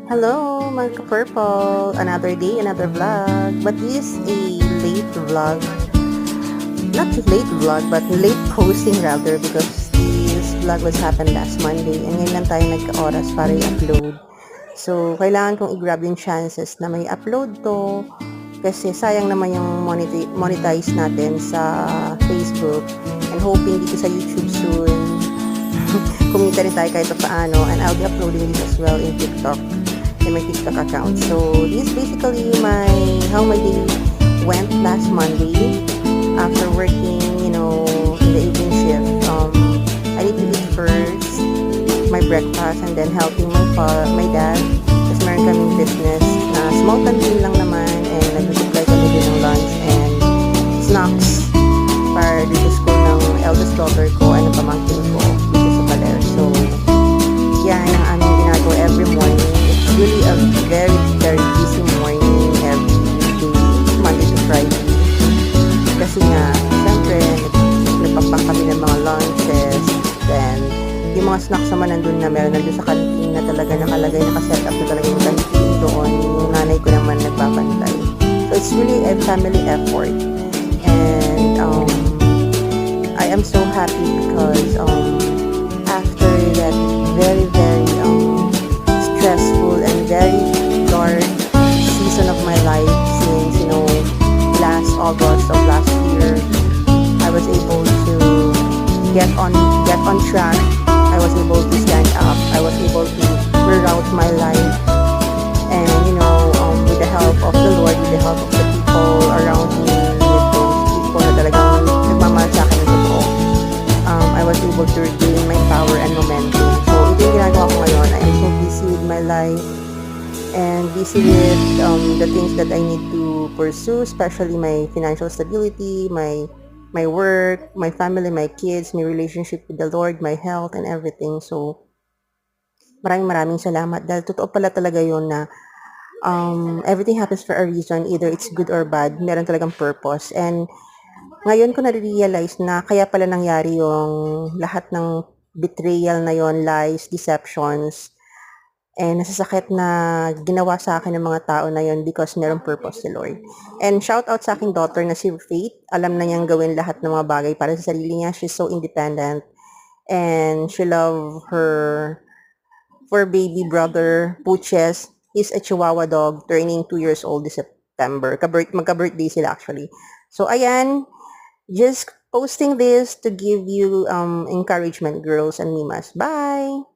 Hello, mga ka-purple! Another day, another vlog. But this is a late vlog. Not late vlog, but late posting rather because this vlog was happened last Monday and ngayon lang tayo nagka-oras para i-upload. So, kailangan kong i-grab yung chances na may upload to kasi sayang naman yung monetize natin sa Facebook and hoping dito sa YouTube soon kumita rin tayo kahit paano, and I'll be uploading this as well in TikTok in my TikTok account. So this is basically how my day went last Monday after working, in the evening shift. I need to eat first my breakfast and then helping my dad kasi meron kaming business na small canteen lang naman, and nag-supply kami din ng lunch and snacks para dito school ng eldest daughter ko and ng pamangkin ko dito sa Baler. So, yan ang aming ginagawa every morning. It's really a very, very busy morning every day, Monday to Friday. Kasi nga, syempre, nagpapak kami ng mga lunches, then, yung mga snacks naman nandun sa canteen na talaga nakalagay, nakaset up na talaga yung canteen doon. Yung nanay ko naman nagbabantay. So, it's really a family effort. And, I am so happy because, after that very, very, stressful and very dark season of my life since, last August of last year, I was able to get on track. I was able to stand up. I was able to reroute my life. And, with the help of the Lord, with the help of the people around me, with those people na talagang nagmamahal sa akin ng totoo, I was able to regain my power and momentum. So, ito yung ginagawa ko ngayon. I am so busy with my life and busy with the things that I need to pursue, especially my financial stability, my work, my family, my kids, my relationship with the Lord, my health, and everything. So, maraming salamat dahil totoo pala talaga yun na everything happens for a reason, either it's good or bad, meron talagang purpose. And ngayon ko na-realize na kaya pala nangyari yung lahat ng betrayal na yon, lies, deceptions, and nasasakit na ginawa sa akin ng mga tao na yon because merong purpose si Lord. And shout out sa aking daughter na si Faith. Alam na niyang gawin lahat ng mga bagay para sa sarili niya. She's so independent and she love her baby brother, Puches. He's a Chihuahua dog turning 2 years old this September. Magka-birthday sila actually. So ayan, just posting this to give you encouragement, girls and mimas. Bye!